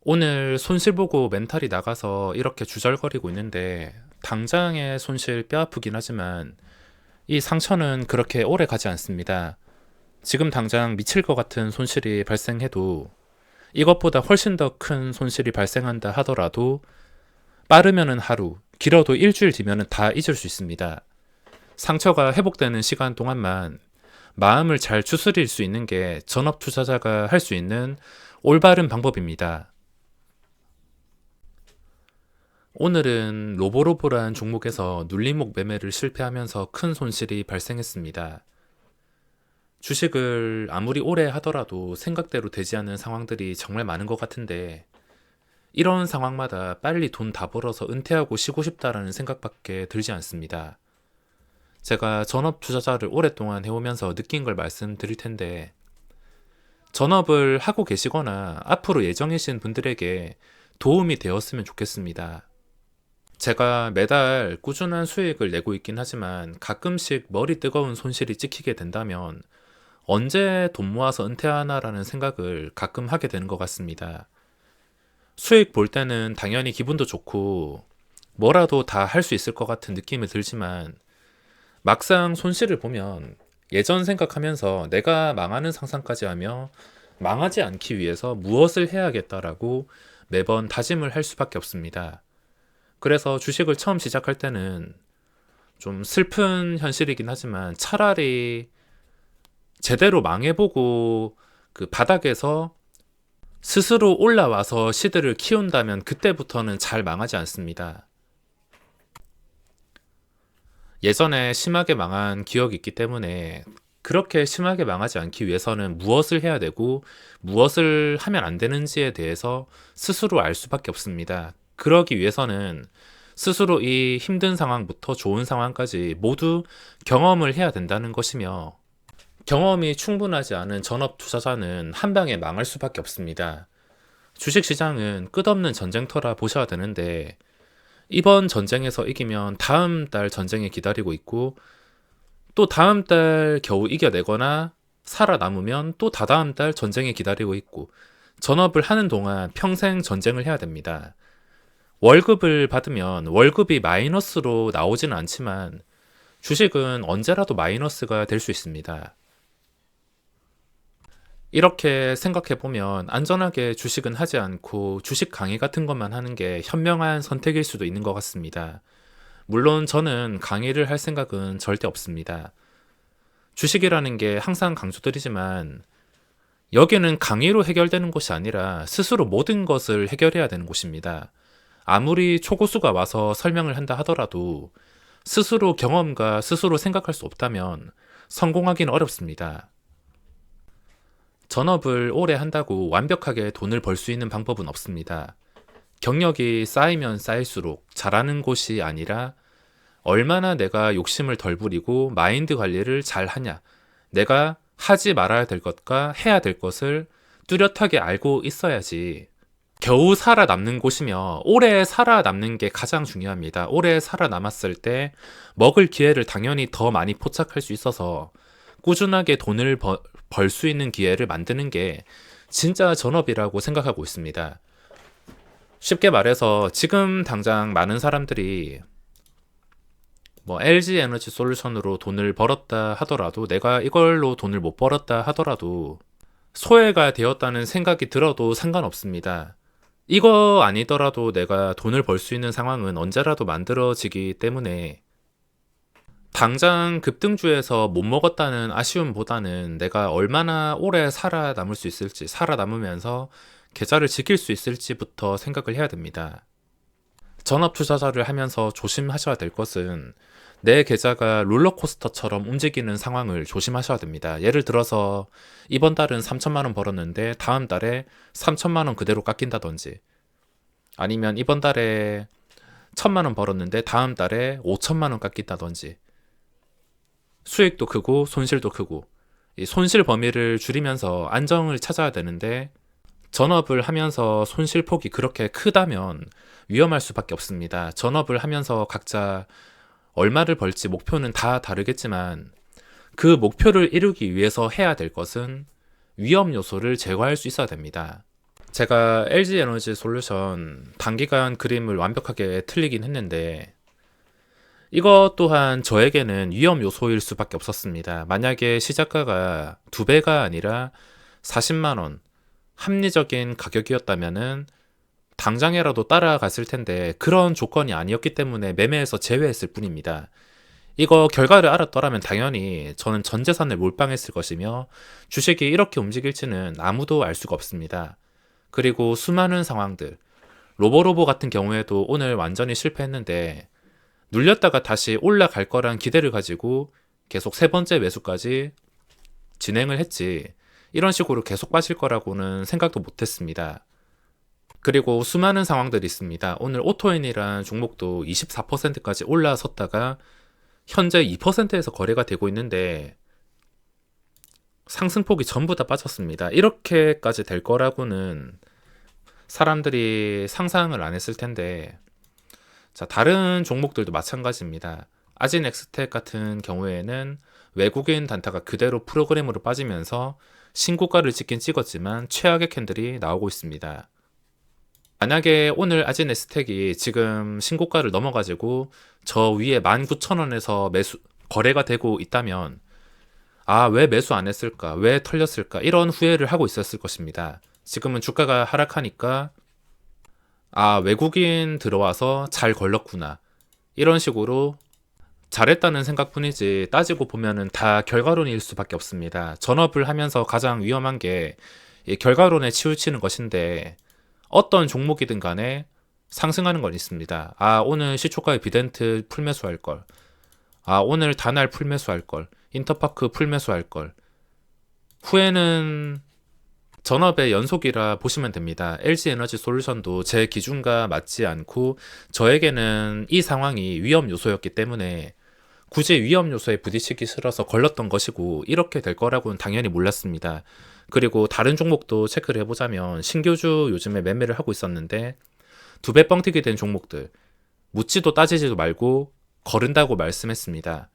오늘 손실 보고 멘탈이 나가서 이렇게 주절거리고 있는데 당장의 손실 뼈 아프긴 하지만 이 상처는 그렇게 오래 가지 않습니다. 지금 당장 미칠 것 같은 손실이 발생해도 이것보다 훨씬 더 큰 손실이 발생한다 하더라도 빠르면은 하루, 길어도 일주일 뒤면은 다 잊을 수 있습니다. 상처가 회복되는 시간 동안만 마음을 잘 추스릴 수 있는 게 전업 투자자가 할 수 있는 올바른 방법입니다. 오늘은 로보로보란 종목에서 눌림목 매매를 실패하면서 큰 손실이 발생했습니다. 주식을 아무리 오래 하더라도 생각대로 되지 않는 상황들이 정말 많은 것 같은데 이런 상황마다 빨리 돈 다 벌어서 은퇴하고 쉬고 싶다라는 생각밖에 들지 않습니다. 제가 전업 투자자를 오랫동안 해오면서 느낀 걸 말씀드릴 텐데 전업을 하고 계시거나 앞으로 예정이신 분들에게 도움이 되었으면 좋겠습니다. 제가 매달 꾸준한 수익을 내고 있긴 하지만 가끔씩 머리 뜨거운 손실이 찍히게 된다면 언제 돈 모아서 은퇴하나라는 생각을 가끔 하게 되는 것 같습니다. 수익 볼 때는 당연히 기분도 좋고 뭐라도 다 할 수 있을 것 같은 느낌이 들지만 막상 손실을 보면 예전 생각하면서 내가 망하는 상상까지 하며 망하지 않기 위해서 무엇을 해야겠다라고 매번 다짐을 할 수밖에 없습니다. 그래서 주식을 처음 시작할 때는 좀 슬픈 현실이긴 하지만 차라리 제대로 망해보고 그 바닥에서 스스로 올라와서 시드를 키운다면 그때부터는 잘 망하지 않습니다. 예전에 심하게 망한 기억이 있기 때문에 그렇게 심하게 망하지 않기 위해서는 무엇을 해야 되고 무엇을 하면 안 되는지에 대해서 스스로 알 수밖에 없습니다. 그러기 위해서는 스스로 이 힘든 상황부터 좋은 상황까지 모두 경험을 해야 된다는 것이며 경험이 충분하지 않은 전업 투자자는 한 방에 망할 수밖에 없습니다. 주식시장은 끝없는 전쟁터라 보셔야 되는데 이번 전쟁에서 이기면 다음 달 전쟁이 기다리고 있고 또 다음 달 겨우 이겨내거나 살아남으면 또 다다음 달 전쟁이 기다리고 있고 전업을 하는 동안 평생 전쟁을 해야 됩니다. 월급을 받으면 월급이 마이너스로 나오지는 않지만 주식은 언제라도 마이너스가 될 수 있습니다. 이렇게 생각해보면 안전하게 주식은 하지 않고 주식 강의 같은 것만 하는 게 현명한 선택일 수도 있는 것 같습니다. 물론 저는 강의를 할 생각은 절대 없습니다. 주식이라는 게 항상 강조드리지만 여기는 강의로 해결되는 곳이 아니라 스스로 모든 것을 해결해야 되는 곳입니다. 아무리 초고수가 와서 설명을 한다 하더라도 스스로 경험과 스스로 생각할 수 없다면 성공하기는 어렵습니다. 전업을 오래 한다고 완벽하게 돈을 벌 수 있는 방법은 없습니다. 경력이 쌓이면 쌓일수록 잘하는 곳이 아니라 얼마나 내가 욕심을 덜 부리고 마인드 관리를 잘 하냐, 내가 하지 말아야 될 것과 해야 될 것을 뚜렷하게 알고 있어야지 겨우 살아남는 곳이며 오래 살아남는 게 가장 중요합니다. 오래 살아남았을 때 먹을 기회를 당연히 더 많이 포착할 수 있어서 꾸준하게 돈을 벌 수 있는 기회를 만드는 게 진짜 전업이라고 생각하고 있습니다. 쉽게 말해서 지금 당장 많은 사람들이 LG 에너지 솔루션으로 돈을 벌었다 하더라도 내가 이걸로 돈을 못 벌었다 하더라도 소외가 되었다는 생각이 들어도 상관없습니다. 이거 아니더라도 내가 돈을 벌 수 있는 상황은 언제라도 만들어지기 때문에 당장 급등주에서 못 먹었다는 아쉬움보다는 내가 얼마나 오래 살아남을 수 있을지, 살아남으면서 계좌를 지킬 수 있을지부터 생각을 해야 됩니다. 전업 투자자를 하면서 조심하셔야 될 것은 내 계좌가 롤러코스터처럼 움직이는 상황을 조심하셔야 됩니다. 예를 들어서 이번 달은 3천만 원 벌었는데 다음 달에 3천만 원 그대로 깎인다든지 아니면 이번 달에 1천만 원 벌었는데 다음 달에 5천만 원 깎인다든지 수익도 크고 손실도 크고 이 손실 범위를 줄이면서 안정을 찾아야 되는데 전업을 하면서 손실폭이 그렇게 크다면 위험할 수밖에 없습니다. 전업을 하면서 각자 얼마를 벌지 목표는 다 다르겠지만 그 목표를 이루기 위해서 해야 될 것은 위험 요소를 제거할 수 있어야 됩니다. 제가 LG 에너지 솔루션 단기간 그림을 완벽하게 틀리긴 했는데 이것 또한 저에게는 위험 요소일 수밖에 없었습니다. 만약에 시작가가 2배가 아니라 40만 원 합리적인 가격이었다면은 당장이라도 따라갔을 텐데 그런 조건이 아니었기 때문에 매매에서 제외했을 뿐입니다. 이거 결과를 알았더라면 당연히 저는 전 재산을 몰빵했을 것이며 주식이 이렇게 움직일지는 아무도 알 수가 없습니다. 그리고 수많은 상황들, 로보로보 같은 경우에도 오늘 완전히 실패했는데 눌렸다가 다시 올라갈 거란 기대를 가지고 계속 세 번째 매수까지 진행을 했지 이런 식으로 계속 빠질 거라고는 생각도 못했습니다. 그리고 수많은 상황들이 있습니다. 오늘 오토인이란 종목도 24%까지 올라섰다가 현재 2%에서 거래가 되고 있는데 상승폭이 전부 다 빠졌습니다. 이렇게까지 될 거라고는 사람들이 상상을 안 했을 텐데 자, 다른 종목들도 마찬가지입니다. 아진엑스텍 같은 경우에는 외국인 단타가 그대로 프로그램으로 빠지면서 신고가를 찍긴 찍었지만 최악의 캔들이 나오고 있습니다. 만약에 오늘 아진엑스텍이 지금 신고가를 넘어가지고 저 위에 19,000원에서 거래가 되고 있다면 아, 왜 매수 안 했을까? 왜 털렸을까? 이런 후회를 하고 있었을 것입니다. 지금은 주가가 하락하니까 아, 외국인 들어와서 잘 걸렸구나. 이런 식으로 잘했다는 생각뿐이지 따지고 보면은 다 결과론일 수밖에 없습니다. 전업을 하면서 가장 위험한 게 이 결과론에 치우치는 것인데 어떤 종목이든 간에 상승하는 건 있습니다. 아, 오늘 시초가의 비덴트 풀매수할 걸. 아, 오늘 다날 풀매수할 걸. 인터파크 풀매수할 걸. 후에는 전업의 연속이라 보시면 됩니다. LG 에너지 솔루션도 제 기준과 맞지 않고 저에게는 이 상황이 위험 요소였기 때문에 굳이 위험 요소에 부딪히기 싫어서 걸렀던 것이고 이렇게 될 거라고는 당연히 몰랐습니다. 그리고 다른 종목도 체크를 해보자면 신규주 요즘에 매매를 하고 있었는데 2배 뻥튀기 된 종목들 묻지도 따지지도 말고 거른다고 말씀했습니다.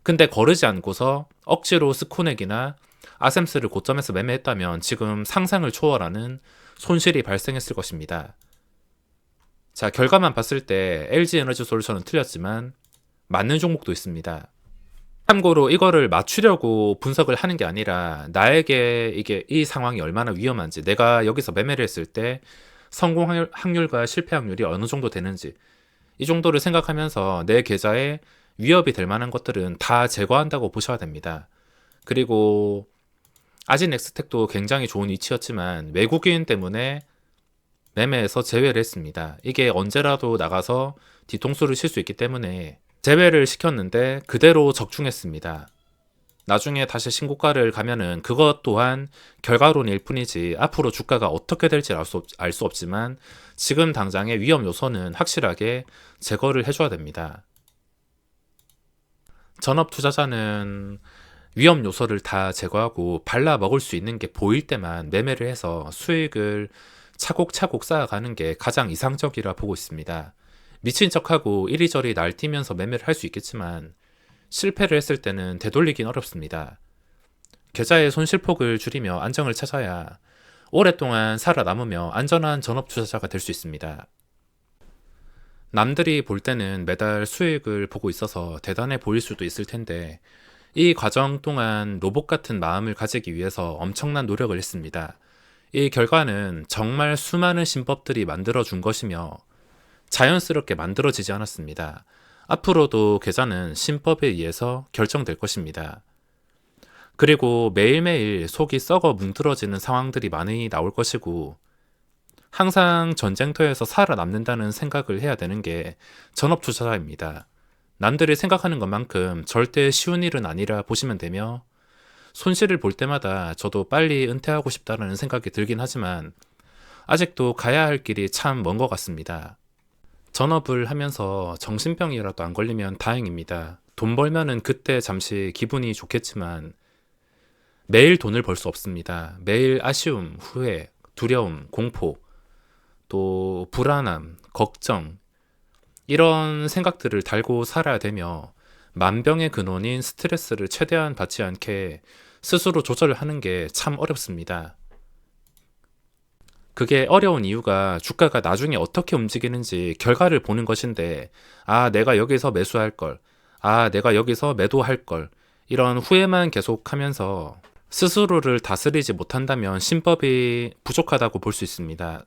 근데 거르지 않고서 억지로 스코넥이나 아셈스를 고점에서 매매했다면 지금 상상을 초월하는 손실이 발생했을 것입니다. 자, 결과만 봤을 때 LG 에너지 솔루션은 틀렸지만 맞는 종목도 있습니다. 참고로 이거를 맞추려고 분석을 하는 게 아니라 나에게 이 상황이 얼마나 위험한지, 내가 여기서 매매를 했을 때 성공 확률과 실패 확률이 어느 정도 되는지 이 정도를 생각하면서 내 계좌에 위협이 될 만한 것들은 다 제거한다고 보셔야 됩니다. 그리고 아진엑스텍도 굉장히 좋은 위치였지만 외국인 때문에 매매에서 제외를 했습니다. 이게 언제라도 나가서 뒤통수를 칠 수 있기 때문에 제외를 시켰는데 그대로 적중했습니다. 나중에 다시 신고가를 가면은 그것 또한 결과론일 뿐이지 앞으로 주가가 어떻게 될지 알 수 없지만 지금 당장의 위험 요소는 확실하게 제거를 해줘야 됩니다. 전업 투자자는 위험 요소를 다 제거하고 발라 먹을 수 있는 게 보일 때만 매매를 해서 수익을 차곡차곡 쌓아가는 게 가장 이상적이라 보고 있습니다. 미친 척하고 이리저리 날뛰면서 매매를 할 수 있겠지만 실패를 했을 때는 되돌리긴 어렵습니다. 계좌의 손실폭을 줄이며 안정을 찾아야 오랫동안 살아남으며 안전한 전업 투자자가 될 수 있습니다. 남들이 볼 때는 매달 수익을 보고 있어서 대단해 보일 수도 있을 텐데 이 과정 동안 로봇 같은 마음을 가지기 위해서 엄청난 노력을 했습니다. 이 결과는 정말 수많은 신법들이 만들어준 것이며 자연스럽게 만들어지지 않았습니다. 앞으로도 계좌는 신법에 의해서 결정될 것입니다. 그리고 매일매일 속이 썩어 뭉틀어지는 상황들이 많이 나올 것이고 항상 전쟁터에서 살아남는다는 생각을 해야 되는 게 전업 투자자입니다. 남들이 생각하는 것만큼 절대 쉬운 일은 아니라 보시면 되며 손실을 볼 때마다 저도 빨리 은퇴하고 싶다는 생각이 들긴 하지만 아직도 가야 할 길이 참 먼 것 같습니다. 전업을 하면서 정신병이라도 안 걸리면 다행입니다. 돈 벌면은 그때 잠시 기분이 좋겠지만 매일 돈을 벌 수 없습니다. 매일 아쉬움, 후회, 두려움, 공포, 또 불안함, 걱정 이런 생각들을 달고 살아야 되며 만병의 근원인 스트레스를 최대한 받지 않게 스스로 조절을 하는 게 참 어렵습니다. 그게 어려운 이유가 주가가 나중에 어떻게 움직이는지 결과를 보는 것인데, 아, 내가 여기서 매수할 걸, 아, 내가 여기서 매도할 걸, 이런 후회만 계속하면서 스스로를 다스리지 못한다면 신법이 부족하다고 볼 수 있습니다.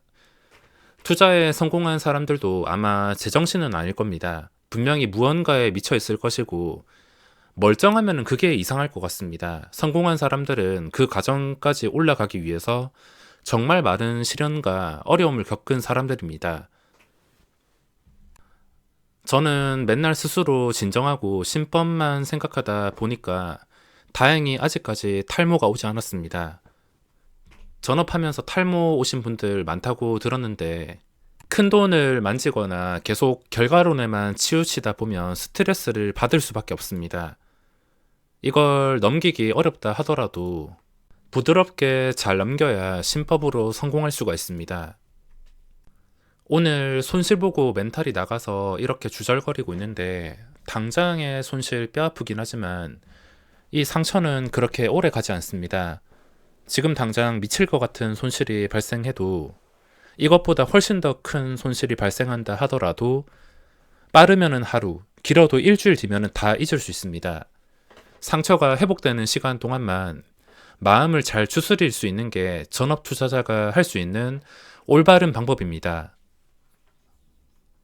투자에 성공한 사람들도 아마 제정신은 아닐 겁니다. 분명히 무언가에 미쳐 있을 것이고, 멀쩡하면 그게 이상할 것 같습니다. 성공한 사람들은 그 과정까지 올라가기 위해서 정말 많은 시련과 어려움을 겪은 사람들입니다. 저는 맨날 스스로 진정하고 신법만 생각하다 보니까 다행히 아직까지 탈모가 오지 않았습니다. 전업하면서 탈모 오신 분들 많다고 들었는데, 큰 돈을 만지거나 계속 결과론에만 치우치다 보면 스트레스를 받을 수밖에 없습니다. 이걸 넘기기 어렵다 하더라도 부드럽게 잘 넘겨야 신법으로 성공할 수가 있습니다. 오늘 손실 보고 멘탈이 나가서 이렇게 주절거리고 있는데, 당장의 손실 뼈 아프긴 하지만 이 상처는 그렇게 오래 가지 않습니다. 지금 당장 미칠 것 같은 손실이 발생해도, 이것보다 훨씬 더 큰 손실이 발생한다 하더라도 빠르면은 하루, 길어도 일주일 뒤면은 다 잊을 수 있습니다. 상처가 회복되는 시간 동안만 마음을 잘 추스릴 수 있는 게 전업 투자자가 할 수 있는 올바른 방법입니다.